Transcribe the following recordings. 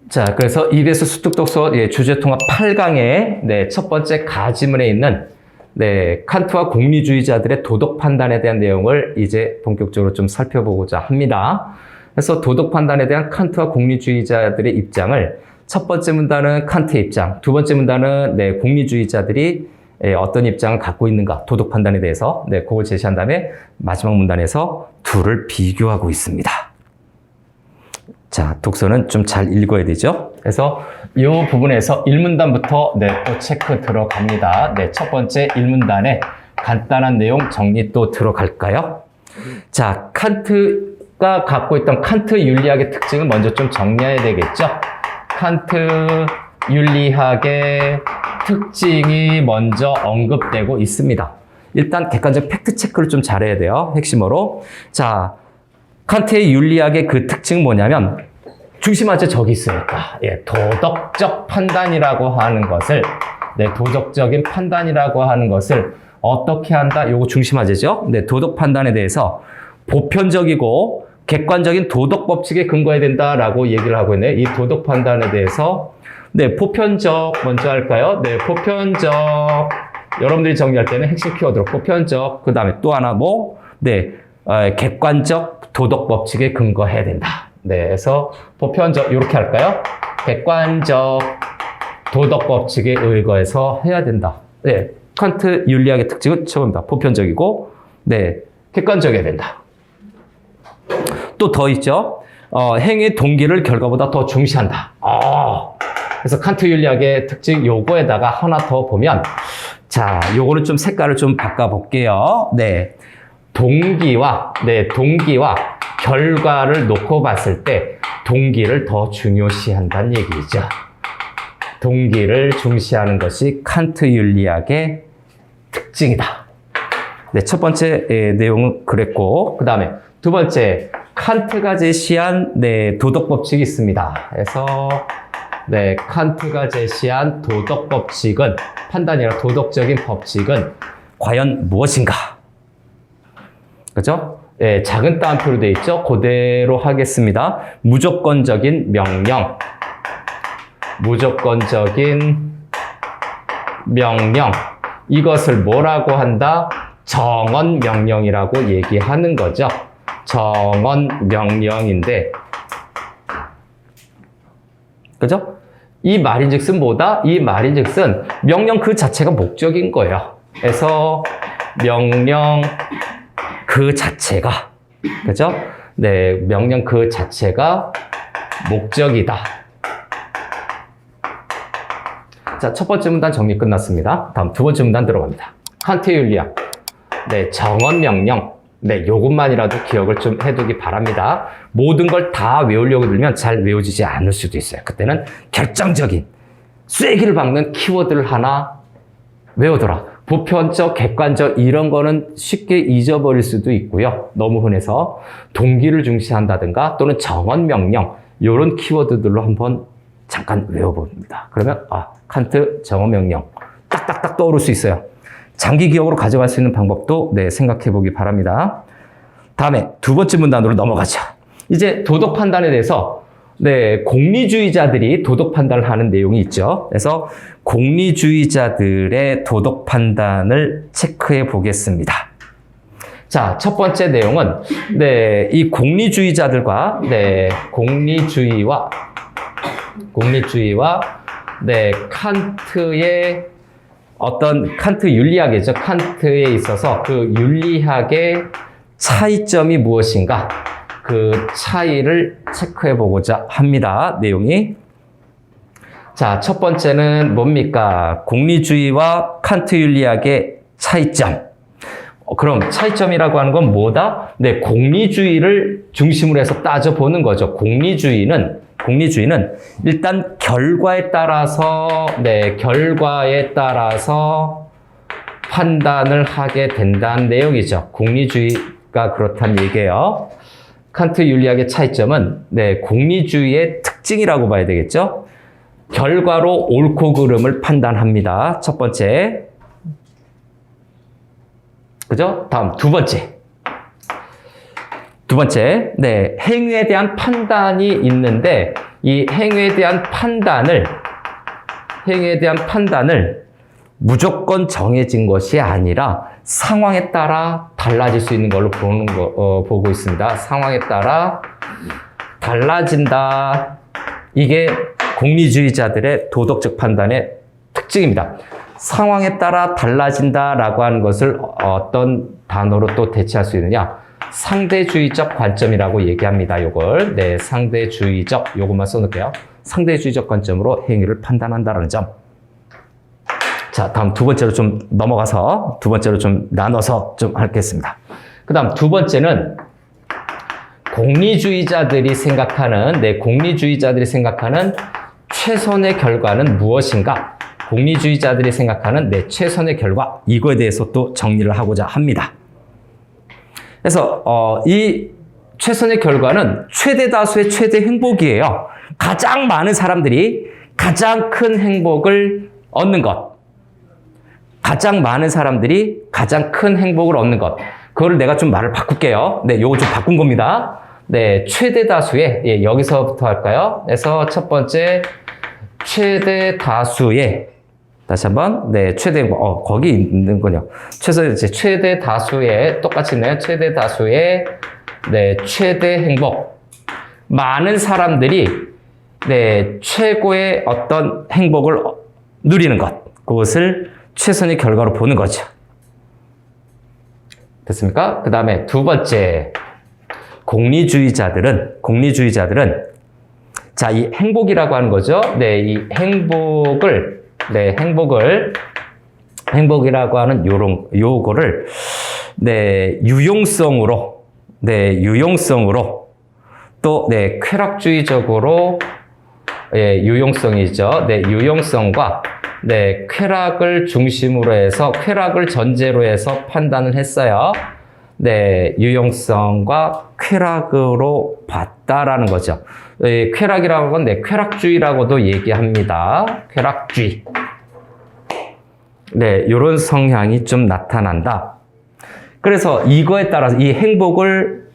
자, 그래서 EBS 수특독서 주제통합 8강의 첫 번째 가지문에 있는 칸트와 공리주의자들의 도덕 판단에 대한 내용을 이제 본격적으로 좀 살펴보고자 합니다. 그래서 도덕 판단에 대한 칸트와 공리주의자들의 입장을 첫 번째 문단은 칸트의 입장, 두 번째 문단은 공리주의자들이 어떤 입장을 갖고 있는가, 도덕 판단에 대해서 그걸 제시한 다음에 마지막 문단에서 둘을 비교하고 있습니다. 자, 독서는 좀 잘 읽어야 되죠. 그래서 이 부분에서 1문단부터 또 체크 들어갑니다. 첫 번째 1문단에 간단한 내용 정리 또 들어갈까요? 자, 칸트가 갖고 있던 칸트 윤리학의 특징을 먼저 좀 정리해야 되겠죠. 칸트 윤리학의 특징이 먼저 언급되고 있습니다. 일단 객관적 팩트 체크를 좀 잘해야 돼요. 핵심으로. 자, 칸트의 윤리학의 그 특징은 뭐냐면 중심하죠. 저기 있으니까 도덕적 판단이라고 하는 것을 도덕적인 판단이라고 하는 것을 어떻게 한다? 요거 중심하죠. 도덕 판단에 대해서 보편적이고 객관적인 도덕 법칙에 근거해야 된다라고 얘기를 하고 있네요. 이 도덕 판단에 대해서 보편적 먼저 할까요? 보편적 여러분들이 정리할 때는 핵심 키워드로 보편적 그 다음에 또 하나 객관적 도덕 법칙에 근거해야 된다. 그래서 보편적 이렇게 할까요? 객관적 도덕 법칙에 의거해서 해야 된다. 칸트 윤리학의 특징은 처음입니다. 보편적이고 객관적이어야 된다. 또 더 있죠. 행위 동기를 결과보다 더 중시한다. 그래서 칸트 윤리학의 특징 요거에다가 하나 더 보면 자, 요거는 좀 색깔을 좀 바꿔볼게요. 동기와 결과를 놓고 봤을 때 동기를 더 중요시한다는 얘기죠. 동기를 중시하는 것이 칸트 윤리학의 특징이다. 첫 번째 내용은 그랬고, 그 다음에 두 번째 칸트가 제시한 도덕 법칙이 있습니다. 그래서 칸트가 제시한 도덕 법칙은 판단이라 도덕적인 법칙은 과연 무엇인가? 그죠? 작은 따옴표로 되어 있죠? 그대로 하겠습니다. 무조건적인 명령. 무조건적인 명령. 이것을 뭐라고 한다? 정언 명령이라고 얘기하는 거죠. 정언 명령인데, 그죠? 이 말인즉슨 뭐다? 이 말인즉슨 명령 그 자체가 목적인 거예요. 그래서 명령 그 자체가, 그죠? 명령 그 자체가 목적이다. 자, 첫 번째 문단 정리 끝났습니다. 다음 두 번째 문단 들어갑니다. 칸트 윤리학. 정언 명령. 요것만이라도 기억을 좀 해두기 바랍니다. 모든 걸 다 외우려고 들면 잘 외워지지 않을 수도 있어요. 그때는 결정적인, 쐐기를 박는 키워드를 하나 외우더라. 보편적, 객관적 이런 거는 쉽게 잊어버릴 수도 있고요. 너무 흔해서 동기를 중시한다든가 또는 정언 명령 이런 키워드들로 한번 잠깐 외워봅니다. 그러면 칸트 정언 명령 딱딱딱 떠오를 수 있어요. 장기 기억으로 가져갈 수 있는 방법도 생각해 보기 바랍니다. 다음에 두 번째 문단으로 넘어가죠. 이제 도덕 판단에 대해서 공리주의자들이 도덕 판단을 하는 내용이 있죠. 그래서 공리주의자들의 도덕 판단을 체크해 보겠습니다. 자, 첫 번째 내용은 이 공리주의자들과 공리주의와 칸트의 어떤 칸트 윤리학이죠. 칸트에 있어서 그 윤리학의 차이점이 무엇인가? 그 차이를 체크해 보고자 합니다. 내용이. 자, 첫 번째는 뭡니까? 공리주의와 칸트 윤리학의 차이점. 그럼 차이점이라고 하는 건 뭐다? 공리주의를 중심으로 해서 따져보는 거죠. 공리주의는 일단 결과에 따라서 판단을 하게 된다는 내용이죠. 공리주의가 그렇다는 얘기예요. 칸트 윤리학의 차이점은 공리주의의 특징이라고 봐야 되겠죠. 결과로 옳고 그름을 판단합니다. 첫 번째. 그죠? 다음 두 번째. 행위에 대한 판단이 있는데 이 행위에 대한 판단을 무조건 정해진 것이 아니라 상황에 따라 달라질 수 있는 걸로 보고 있습니다. 상황에 따라 달라진다. 이게 공리주의자들의 도덕적 판단의 특징입니다. 상황에 따라 달라진다라고 하는 것을 어떤 단어로 또 대체할 수 있느냐? 상대주의적 관점이라고 얘기합니다. 요걸. 네, 상대주의적, 요것만 써놓을게요. 상대주의적 관점으로 행위를 판단한다는 점. 자, 다음 두 번째로 좀 넘어가서, 두 번째로 좀 나눠서 좀 하겠습니다. 그 다음 두 번째는 공리주의자들이 생각하는 최선의 결과는 무엇인가? 공리주의자들이 생각하는 최선의 결과, 이거에 대해서 또 정리를 하고자 합니다. 그래서 이 최선의 결과는 최대 다수의 최대 행복이에요. 가장 많은 사람들이 가장 큰 행복을 얻는 것. 가장 많은 사람들이 가장 큰 행복을 얻는 것. 그거를 내가 좀 말을 바꿀게요. 네, 요거 좀 바꾼 겁니다. 네, 최대 다수의, 여기서부터 할까요? 그래서 첫 번째, 최대 다수의, 다시 한번, 네, 최대 행복, 거기 있는 거요. 최대 다수의, 똑같이 있네요. 최대 다수의, 네, 최대 행복. 많은 사람들이, 네, 최고의 어떤 행복을 누리는 것. 그것을 최선의 결과로 보는 거죠. 됐습니까? 그 다음에 두 번째, 공리주의자들은, 자, 이 행복이라고 하는 거죠. 네, 이 행복이라고 하는 요거를, 네, 유용성으로, 또, 네, 쾌락주의적으로, 유용성이죠. 네, 유용성과, 네, 쾌락을 중심으로 해서, 쾌락을 전제로 해서 판단을 했어요. 네, 유용성과 쾌락으로 봤다라는 거죠. 쾌락이라고 하는 건 쾌락주의라고도 얘기합니다. 쾌락주의. 네, 이런 성향이 좀 나타난다. 그래서 이거에 따라서 이 행복을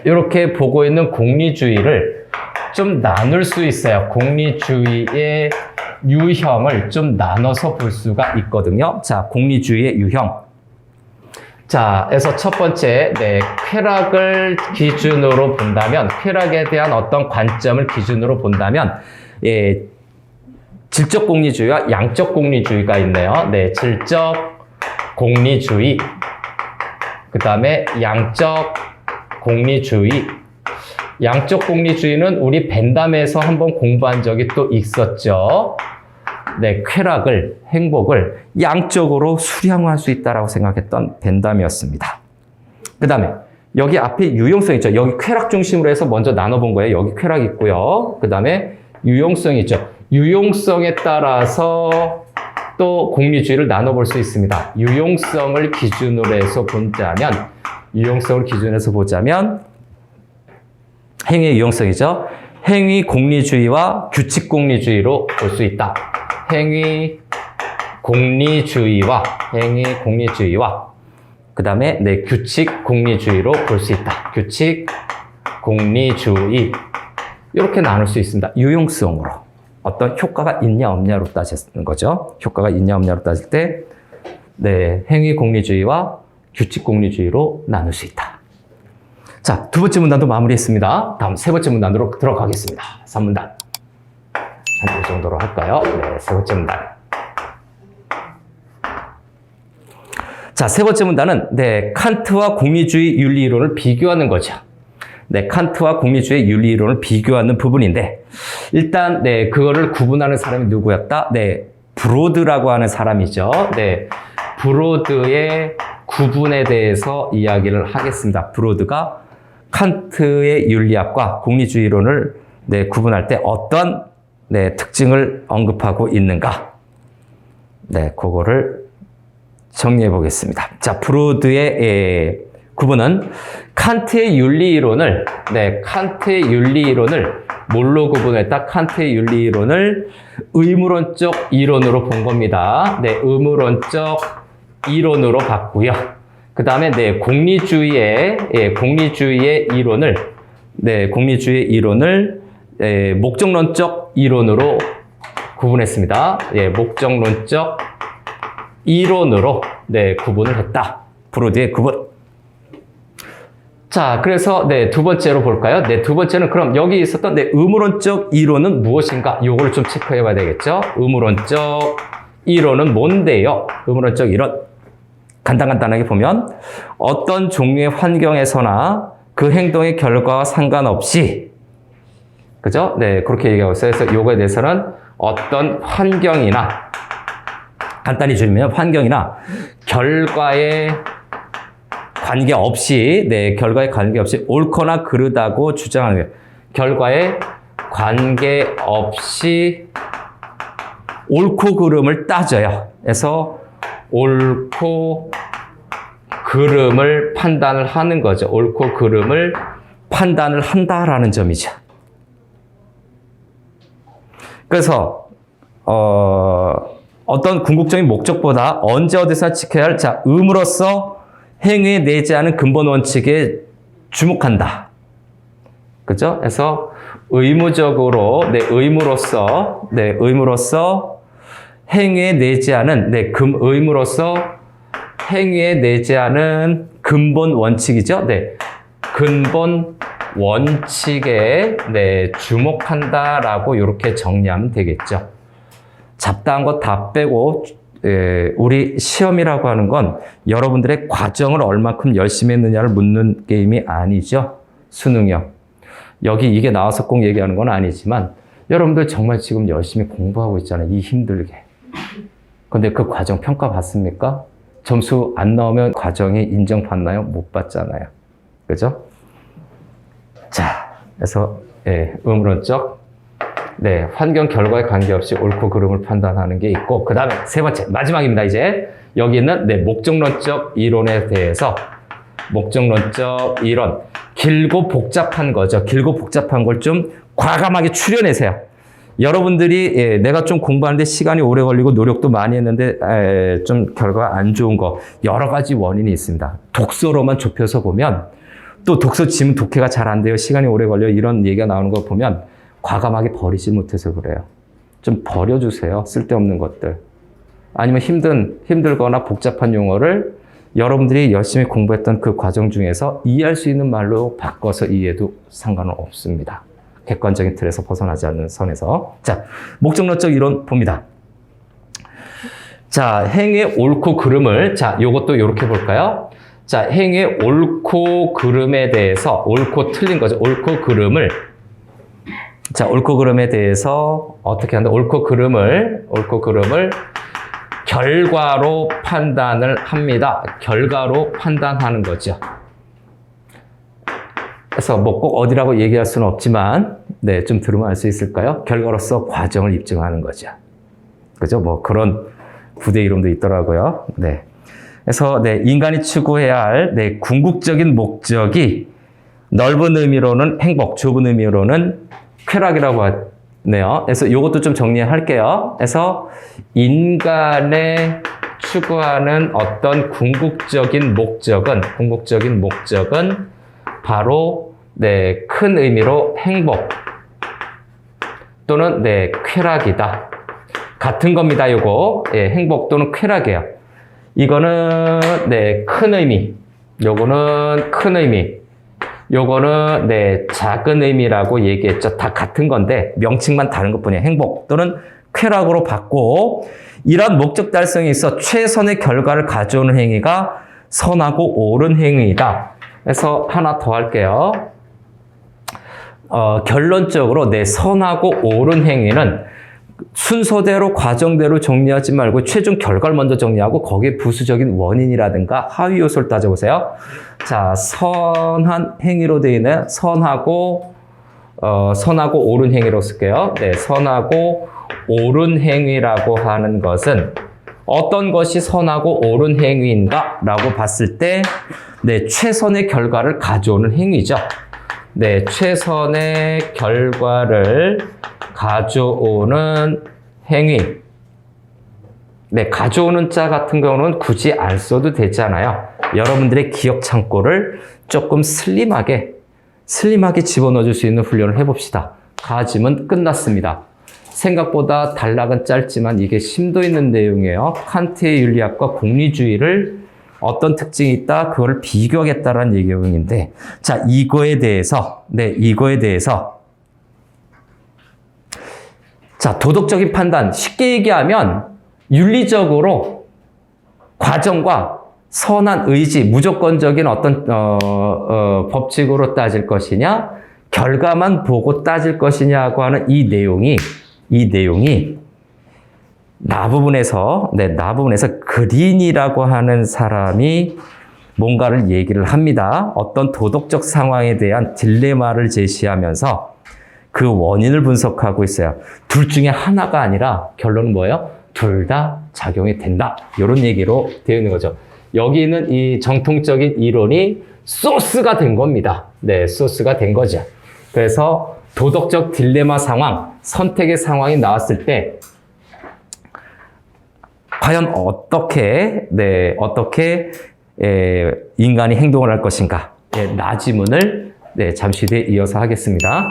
이렇게 보고 있는 공리주의를 좀 나눌 수 있어요. 공리주의의 유형을 좀 나눠서 볼 수가 있거든요. 자, 공리주의의 유형. 자, 그래서 첫 번째, 네, 쾌락을 기준으로 본다면, 쾌락에 대한 어떤 관점을 기준으로 본다면, 질적 공리주의와 양적 공리주의가 있네요. 네, 질적 공리주의. 그 다음에 양적 공리주의. 양적 공리주의는 우리 벤담에서 한번 공부한 적이 또 있었죠. 네, 쾌락을, 행복을 양적으로 수량화할 수 있다라고 생각했던 벤담이었습니다. 그 다음에 여기 앞에 유용성 있죠. 여기 쾌락 중심으로 해서 먼저 나눠본 거예요. 여기 쾌락 있고요. 그 다음에 유용성이 있죠. 유용성에 따라서 또 공리주의를 나눠볼 수 있습니다. 유용성을 기준으로 해서 보자면 행위의 유용성이죠. 행위 공리주의와 규칙 공리주의로 볼 수 있다. 행위 공리주의와 그 다음에 네, 규칙 공리주의로 볼 수 있다. 규칙 공리주의 이렇게 나눌 수 있습니다. 유용성으로 어떤 효과가 있냐 없냐로 따지는 거죠. 효과가 있냐 없냐로 따질 때 네, 행위 공리주의와 규칙 공리주의로 나눌 수 있다. 자, 두 번째 문단도 마무리했습니다. 다음 세 번째 문단으로 들어가겠습니다. 3문단. 한 이 정도로 할까요? 네, 세 번째 문단. 자, 세 번째 문단은 네, 칸트와 공리주의 윤리이론을 비교하는 거죠. 네, 칸트와 공리주의 윤리이론을 비교하는 부분인데 일단 네, 그거를 구분하는 사람이 누구였다? 네, 브로드라고 하는 사람이죠. 네, 브로드의 구분에 대해서 이야기를 하겠습니다. 브로드가 칸트의 윤리학과 공리주의론을 네, 구분할 때 어떤 네, 특징을 언급하고 있는가? 네, 그거를 정리해 보겠습니다. 자, 브로드의 구분은 칸트의 윤리이론을 뭘로 구분했다? 칸트의 윤리이론을 의무론적 이론으로 본 겁니다. 네, 의무론적 이론으로 봤고요. 그 다음에 네, 공리주의의 이론을 목적론적 이론으로 구분했습니다. 목적론적 이론으로 구분을 했다. 브로드의 구분. 자, 그래서 두 번째로 볼까요? 두 번째는 그럼 여기 있었던 의무론적 이론은 무엇인가? 요거를 좀 체크해 봐야 되겠죠? 의무론적 이론은 뭔데요? 의무론적 이론. 간단하게 보면 어떤 종류의 환경에서나 그 행동의 결과와 상관없이, 그죠? 그렇게 얘기하고 있어요. 그래서 요거에 대해서는 어떤 환경이나, 간단히 줄이면 환경이나 결과에 관계없이, 결과에 관계없이 옳거나 그르다고 주장하는 거예요. 결과에 관계없이 옳고 그름을 따져요. 그래서 옳고 그름을 판단을 하는 거죠. 옳고 그름을 판단을 한다라는 점이죠. 그래서 어떤 궁극적인 목적보다 언제 어디서나 지켜야 할 의무로서 행위에 내재하는 근본 원칙에 주목한다. 그죠? 그래서 의무적으로, 의무로서 행위에 내재하는, 의무로서 행위에 내재하는 근본 원칙이죠. 근본 원칙에 주목한다라고 이렇게 정리하면 되겠죠. 잡다한 거 다 빼고 우리 시험이라고 하는 건 여러분들의 과정을 얼마큼 열심히 했느냐를 묻는 게임이 아니죠. 수능이요. 여기 이게 나와서 꼭 얘기하는 건 아니지만 여러분들 정말 지금 열심히 공부하고 있잖아요. 이 힘들게. 근데 그 과정 평가 받습니까? 점수 안 나오면 과정이 인정받나요? 못 받잖아요. 그죠? 자, 그래서 의무론적 환경 결과에 관계없이 옳고 그름을 판단하는 게 있고, 그 다음에 세 번째, 마지막입니다. 이제 여기 있는 목적론적 이론에 대해서, 목적론적 이론, 길고 복잡한 거죠. 길고 복잡한 걸 좀 과감하게 추려내세요. 여러분들이 내가 좀 공부하는데 시간이 오래 걸리고 노력도 많이 했는데 좀 결과가 안 좋은 거, 여러 가지 원인이 있습니다. 독서로만 좁혀서 보면, 또 독서 지금 독해가 잘 안 돼요, 시간이 오래 걸려, 이런 얘기가 나오는 거 보면 과감하게 버리지 못해서 그래요. 좀 버려주세요. 쓸데없는 것들. 아니면 힘들거나 복잡한 용어를 여러분들이 열심히 공부했던 그 과정 중에서 이해할 수 있는 말로 바꿔서 이해해도 상관은 없습니다. 객관적인 틀에서 벗어나지 않는 선에서. 자, 목적론적 이론 봅니다. 자, 행위의 옳고 그름을, 요것도 이렇게 볼까요? 자, 행위의 옳고 그름에 대해서, 옳고 틀린 거죠. 옳고 그름을, 옳고 그름에 대해서 어떻게 한다? 옳고 그름을 결과로 판단을 합니다. 결과로 판단하는 거죠. 그래서 뭐 꼭 어디라고 얘기할 수는 없지만, 좀 들으면 알 수 있을까요? 결과로서 과정을 입증하는 거죠. 그죠? 뭐 그런 부대 이름도 있더라고요. 그래서 인간이 추구해야 할 궁극적인 목적이 넓은 의미로는 행복, 좁은 의미로는 쾌락이라고 하네요. 그래서 이것도 좀 정리할게요. 그래서 인간의 추구하는 어떤 궁극적인 목적은 바로 큰 의미로 행복 또는 쾌락이다. 같은 겁니다. 요거 행복 또는 쾌락이에요. 이거는 큰 의미, 요거는 큰 의미, 요거는 작은 의미라고 얘기했죠. 다 같은 건데 명칭만 다른 것뿐이에요. 행복 또는 쾌락으로 받고, 이런 목적 달성에 있어 최선의 결과를 가져오는 행위가 선하고 옳은 행위이다. 그래서 하나 더 할게요. 결론적으로 선하고 옳은 행위는 순서대로 과정대로 정리하지 말고 최종 결과를 먼저 정리하고 거기에 부수적인 원인이라든가 하위 요소를 따져보세요. 자, 선한 행위로 되어 있는 선하고 옳은 행위로 쓸게요. 선하고 옳은 행위라고 하는 것은 어떤 것이 선하고 옳은 행위인가? 라고 봤을 때 최선의 결과를 가져오는 행위죠. 최선의 결과를 가져오는 행위. 가져오는 자 같은 경우는 굳이 안 써도 되잖아요. 여러분들의 기억 창고를 조금 슬림하게 집어넣어줄 수 있는 훈련을 해봅시다. 가지문 끝났습니다. 생각보다 단락은 짧지만 이게 심도 있는 내용이에요. 칸트의 윤리학과 공리주의를 어떤 특징이 있다, 그걸 비교하겠다라는 내용인데, 자, 이거에 대해서, 자, 도덕적인 판단, 쉽게 얘기하면 윤리적으로 과정과 선한 의지, 무조건적인 어떤 법칙으로 따질 것이냐, 결과만 보고 따질 것이냐고 하는 이 내용이 나 부분에서 그린이라고 하는 사람이 뭔가를 얘기를 합니다. 어떤 도덕적 상황에 대한 딜레마를 제시하면서 그 원인을 분석하고 있어요. 둘 중에 하나가 아니라 결론은 뭐예요? 둘 다 작용이 된다. 이런 얘기로 되어 있는 거죠. 여기는 이 정통적인 이론이 소스가 된 겁니다. 네, 소스가 된 거죠. 그래서 도덕적 딜레마 상황, 선택의 상황이 나왔을 때 과연 어떻게 인간이 행동을 할 것인가? 네, 나지문을 잠시 뒤에 이어서 하겠습니다.